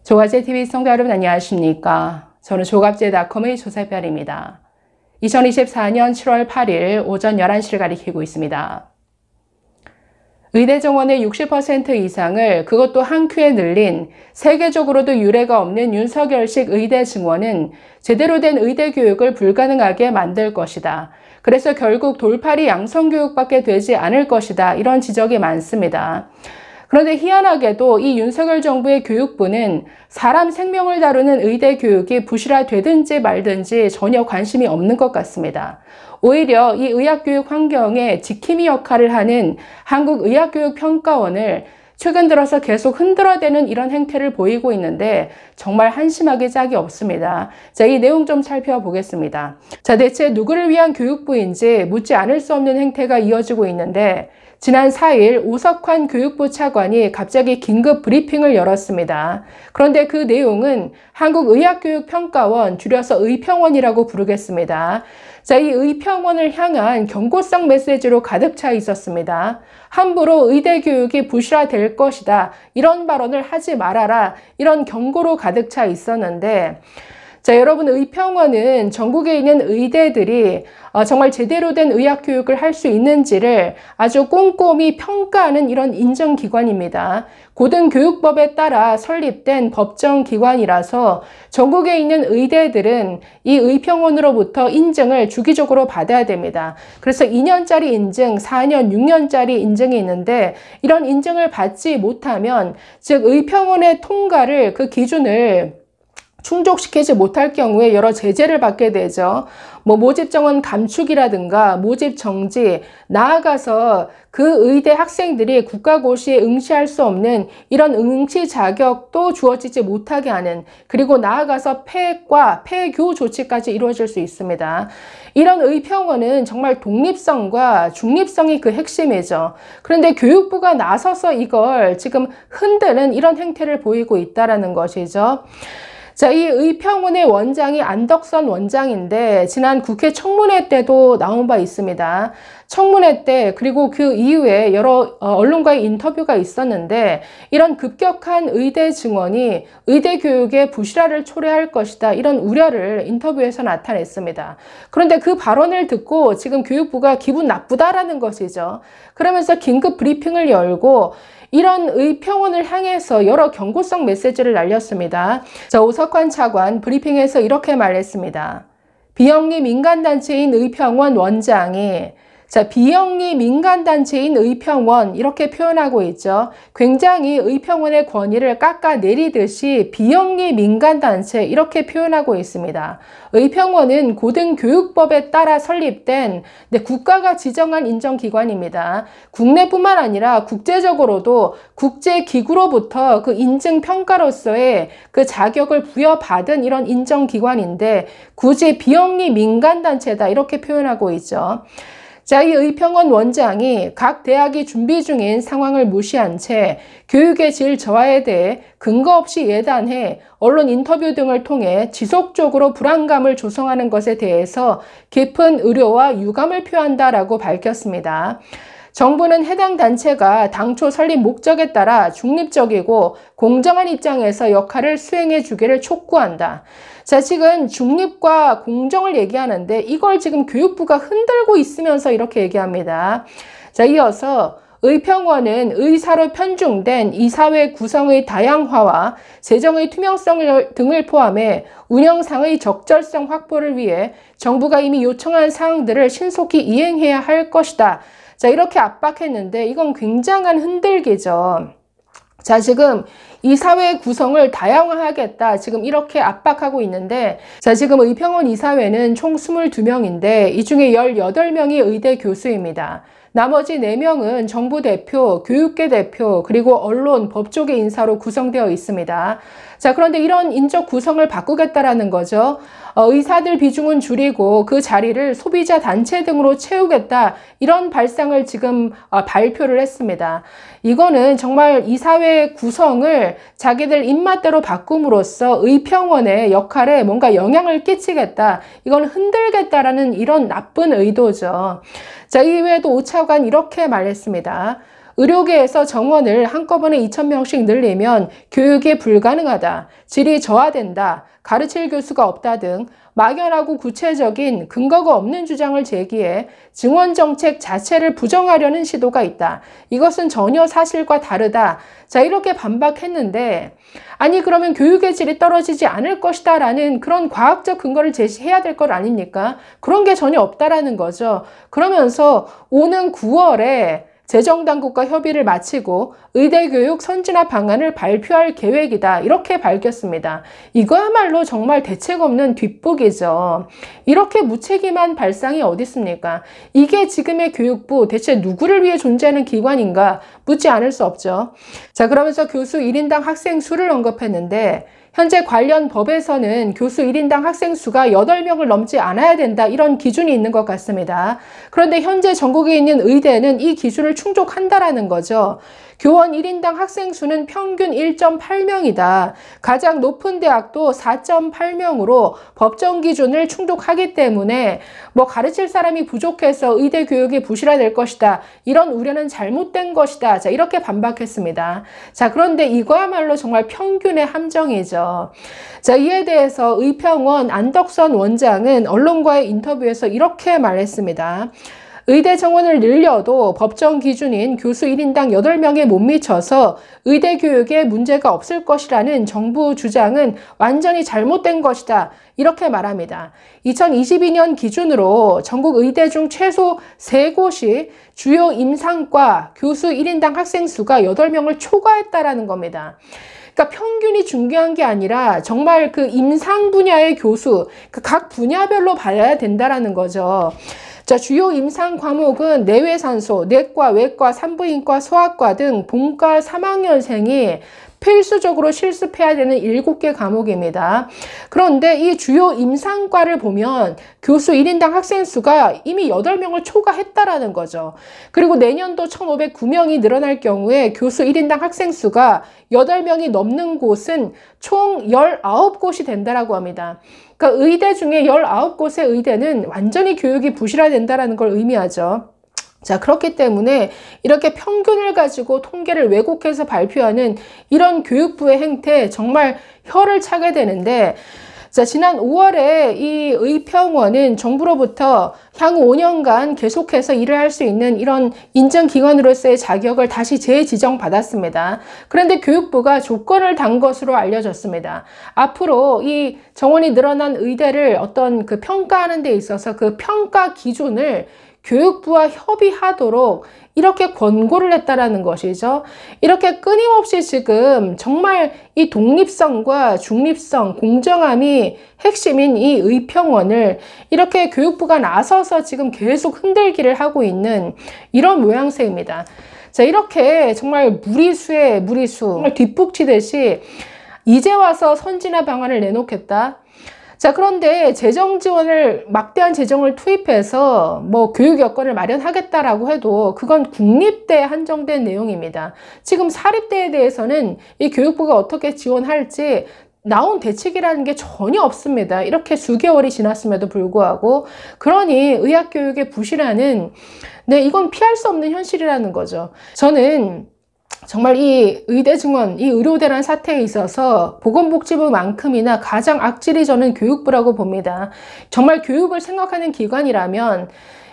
조갑제TV 성도 여러분 안녕하십니까? 저는 조갑제닷컴의 조세별입니다. 2024년 7월 8일 오전 11시를 가리키고 있습니다. 의대 정원의 60% 이상을 그것도 한 큐에 늘린 세계적으로도 유례가 없는 윤석열식 의대 증원은 제대로 된 의대 교육을 불가능하게 만들 것이다. 그래서 결국 돌팔이 양성교육밖에 되지 않을 것이다. 이런 지적이 많습니다. 그런데 희한하게도 이 윤석열 정부의 교육부는 사람 생명을 다루는 의대 교육이 부실화되든지 말든지 전혀 관심이 없는 것 같습니다. 오히려 이 의학교육 환경에 지킴이 역할을 하는 한국의학교육평가원을 최근 들어서 계속 흔들어대는 이런 행태를 보이고 있는데 정말 한심하기 짝이 없습니다. 자, 이 내용 좀 살펴보겠습니다. 자, 대체 누구를 위한 교육부인지 묻지 않을 수 없는 행태가 이어지고 있는데 지난 4일 오석환 교육부 차관이 갑자기 긴급 브리핑을 열었습니다. 그런데 그 내용은 한국의학교육평가원, 줄여서 의평원이라고 부르겠습니다. 자, 이 의평원을 향한 경고성 메시지로 가득 차 있었습니다. 함부로 의대 교육이 부실화될 것이다. 이런 발언을 하지 말아라. 이런 경고로 가득 차 있었는데 자, 여러분, 의평원은 전국에 있는 의대들이 정말 제대로 된 의학교육을 할 수 있는지를 아주 꼼꼼히 평가하는 이런 인정기관입니다. 고등교육법에 따라 설립된 법정기관이라서 전국에 있는 의대들은 이 의평원으로부터 인증을 주기적으로 받아야 됩니다. 그래서 2년짜리 인증, 4년, 6년짜리 인증이 있는데 이런 인증을 받지 못하면 즉 의평원의 통과를 그 기준을 충족시키지 못할 경우에 여러 제재를 받게 되죠. 모집 정원 감축이라든가 모집 정지, 나아가서 그 의대 학생들이 국가고시에 응시할 수 없는 이런 응시 자격도 주어지지 못하게 하는, 그리고 나아가서 폐과, 폐교 조치까지 이루어질 수 있습니다. 이런 의평원은 정말 독립성과 중립성이 그 핵심이죠. 그런데 교육부가 나서서 이걸 지금 흔드는 이런 행태를 보이고 있다는 것이죠. 자, 이 의평원의 원장이 안덕선 원장인데 지난 국회 청문회 때도 나온 바 있습니다. 청문회 때 그리고 그 이후에 여러 언론과의 인터뷰가 있었는데 이런 급격한 의대 증원이 의대 교육의 부실화를 초래할 것이다. 이런 우려를 인터뷰에서 나타냈습니다. 그런데 그 발언을 듣고 지금 교육부가 기분 나쁘다라는 것이죠. 그러면서 긴급 브리핑을 열고 이런 의평원을 향해서 여러 경고성 메시지를 날렸습니다. 자, 오석환 차관 브리핑에서 이렇게 말했습니다. 비영리 민간단체인 의평원 원장이 비영리 민간단체인 의평원 이렇게 표현하고 있죠. 굉장히 의평원의 권위를 깎아내리듯이 비영리 민간단체 이렇게 표현하고 있습니다. 의평원은 고등교육법에 따라 설립된 국가가 지정한 인정기관입니다. 국내뿐만 아니라 국제적으로도 국제기구로부터 그 인증평가로서의 그 자격을 부여받은 이런 인정기관인데 굳이 비영리 민간단체다 이렇게 표현하고 있죠. 자, 이 의평원 원장이 각 대학이 준비 중인 상황을 무시한 채 교육의 질 저하에 대해 근거 없이 예단해 언론 인터뷰 등을 통해 지속적으로 불안감을 조성하는 것에 대해서 깊은 의료와 유감을 표한다라고 밝혔습니다. 정부는 해당 단체가 당초 설립 목적에 따라 중립적이고 공정한 입장에서 역할을 수행해 주기를 촉구한다. 자, 지금 중립과 공정을 얘기하는데 이걸 지금 교육부가 흔들고 있으면서 이렇게 얘기합니다. 자, 이어서 의평원은 의사로 편중된 이사회 구성의 다양화와 재정의 투명성 등을 포함해 운영상의 적절성 확보를 위해 정부가 이미 요청한 사항들을 신속히 이행해야 할 것이다. 자, 이렇게 압박했는데 이건 굉장한 흔들기죠. 자, 지금 이사회 구성을 다양화하겠다. 지금 이렇게 압박하고 있는데 자, 지금 의평원 이사회는 총 22명인데 이 중에 18명이 의대 교수입니다. 나머지 4명은 정부 대표, 교육계 대표, 그리고 언론, 법조계 인사로 구성되어 있습니다. 자, 그런데 이런 인적 구성을 바꾸겠다라는 거죠. 의사들 비중은 줄이고 그 자리를 소비자 단체 등으로 채우겠다. 이런 발상을 지금 발표를 했습니다. 이거는 정말 이사회 구성을 자기들 입맛대로 바꿈으로써 의평원의 역할에 뭔가 영향을 끼치겠다. 이걸 흔들겠다라는 이런 나쁜 의도죠. 자, 이외에도 오 차관 이렇게 말했습니다. 의료계에서 정원을 한꺼번에 2,000명씩 늘리면 교육이 불가능하다, 질이 저하된다, 가르칠 교수가 없다 등 막연하고 구체적인 근거가 없는 주장을 제기해 증원 정책 자체를 부정하려는 시도가 있다. 이것은 전혀 사실과 다르다. 자, 이렇게 반박했는데, 아니 그러면 교육의 질이 떨어지지 않을 것이다 라는 그런 과학적 근거를 제시해야 될 것 아닙니까? 그런 게 전혀 없다라는 거죠. 그러면서 오는 9월에 재정당국과 협의를 마치고 의대교육 선진화 방안을 발표할 계획이다, 이렇게 밝혔습니다. 이거야말로 정말 대책 없는 뒷북이죠. 이렇게 무책임한 발상이 어디 있습니까? 이게 지금의 교육부 대체 누구를 위해 존재하는 기관인가 묻지 않을 수 없죠. 자, 그러면서 교수 1인당 학생 수를 언급했는데, 현재 관련 법에서는 교수 1인당 학생 수가 8명을 넘지 않아야 된다, 이런 기준이 있는 것 같습니다. 그런데 현재 전국에 있는 의대는 이 기준을 충족한다라는 거죠. 교원 1인당 학생 수는 평균 1.8명이다. 가장 높은 대학도 4.8명으로 법정 기준을 충족하기 때문에 가르칠 사람이 부족해서 의대 교육이 부실화될 것이다, 이런 우려는 잘못된 것이다. 자, 이렇게 반박했습니다. 자, 그런데 이거야말로 정말 평균의 함정이죠. 자, 이에 대해서 의평원 안덕선 원장은 언론과의 인터뷰에서 이렇게 말했습니다. 의대 정원을 늘려도 법정 기준인 교수 1인당 8명에 못 미쳐서 의대 교육에 문제가 없을 것이라는 정부 주장은 완전히 잘못된 것이다, 이렇게 말합니다. 2022년 기준으로 전국 의대 중 최소 3곳이 주요 임상과 교수 1인당 학생 수가 8명을 초과했다라는 겁니다. 그러니까 평균이 중요한 게 아니라 정말 그 임상 분야의 교수, 각 분야별로 봐야 된다라는 거죠. 자, 주요 임상 과목은 내외산소, 내과, 외과, 산부인과, 소아과 등 본과 3학년생이 필수적으로 실습해야 되는 7개 과목입니다. 그런데 이 주요 임상과를 보면 교수 1인당 학생 수가 이미 8명을 초과했다라는 거죠. 그리고 내년도 1,509명이 늘어날 경우에 교수 1인당 학생 수가 8명이 넘는 곳은 총 19곳이 된다라고 합니다. 그러니까 의대 중에 19곳의 의대는 완전히 교육이 부실화된다라는 걸 의미하죠. 자, 그렇기 때문에 이렇게 평균을 가지고 통계를 왜곡해서 발표하는 이런 교육부의 행태 정말 혀를 차게 되는데, 자, 지난 5월에 이 의평원은 정부로부터 향후 5년간 계속해서 일을 할 수 있는 이런 인증기관으로서의 자격을 다시 재지정받았습니다. 그런데 교육부가 조건을 단 것으로 알려졌습니다. 앞으로 이 정원이 늘어난 의대를 어떤 그 평가하는 데 있어서 그 평가 기준을 교육부와 협의하도록 이렇게 권고를 했다라는 것이죠. 이렇게 끊임없이 지금 정말 이 독립성과 중립성, 공정함이 핵심인 이 의평원을 이렇게 교육부가 나서서 지금 계속 흔들기를 하고 있는 이런 모양새입니다. 자, 이렇게 정말 무리수에 무리수, 정말 뒷북치듯이 이제 와서 선진화 방안을 내놓겠다. 자, 그런데 재정 지원을, 막대한 재정을 투입해서 교육 여건을 마련하겠다라고 해도 그건 국립대에 한정된 내용입니다. 지금 사립대에 대해서는 이 교육부가 어떻게 지원할지 나온 대책이라는 게 전혀 없습니다. 이렇게 수개월이 지났음에도 불구하고. 그러니 의학교육의 부실화는 이건 피할 수 없는 현실이라는 거죠. 저는 정말 이 의대 증원, 이 의료대란 사태에 있어서 보건복지부만큼이나 가장 악질이 저는 교육부라고 봅니다. 정말 교육을 생각하는 기관이라면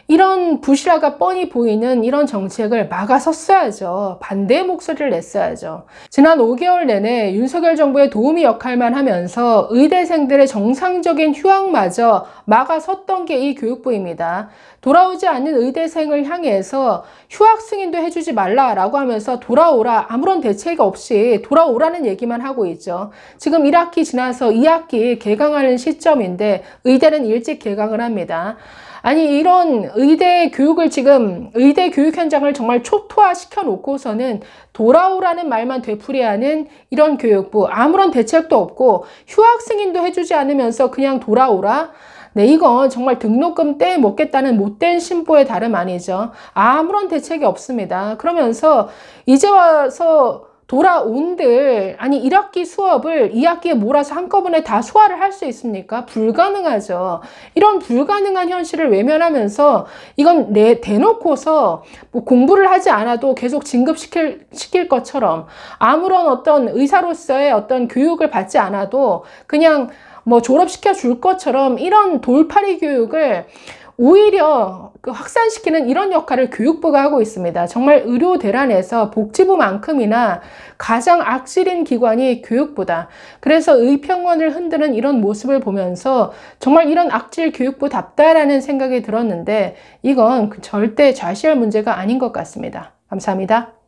이런 부실화가 뻔히 보이는 이런 정책을 막아섰어야죠. 반대의 목소리를 냈어야죠. 지난 5개월 내내 윤석열 정부의 도우미 역할만 하면서 의대생들의 정상적인 휴학마저 막아섰던 게 이 교육부입니다. 돌아오지 않는 의대생을 향해서 휴학 승인도 해주지 말라라고 하면서 돌아오라, 아무런 대책 없이 돌아오라는 얘기만 하고 있죠. 지금 1학기 지나서 2학기 개강하는 시점인데 의대는 일찍 개강을 합니다. 아니, 이런 의대 교육을 지금 의대 교육 현장을 정말 초토화 시켜 놓고서는 돌아오라는 말만 되풀이하는 이런 교육부, 아무런 대책도 없고 휴학 승인도 해주지 않으면서 그냥 돌아오라? 이건 정말 등록금 떼먹겠다는 못된 심보의 다름 아니죠. 아무런 대책이 없습니다. 그러면서 이제 와서 돌아온들 아니 1학기 수업을 2학기에 몰아서 한꺼번에 다 소화를 할 수 있습니까? 불가능하죠. 이런 불가능한 현실을 외면하면서 이건 대놓고서 뭐 공부를 하지 않아도 계속 시킬 것처럼 아무런 어떤 의사로서의 어떤 교육을 받지 않아도 그냥 뭐 졸업시켜 줄 것처럼 이런 돌팔이 교육을 오히려 그 확산시키는 이런 역할을 교육부가 하고 있습니다. 정말 의료 대란에서 복지부만큼이나 가장 악질인 기관이 교육부다. 그래서 의평원을 흔드는 이런 모습을 보면서 정말 이런 악질 교육부답다라는 생각이 들었는데 이건 절대 좌시할 문제가 아닌 것 같습니다. 감사합니다.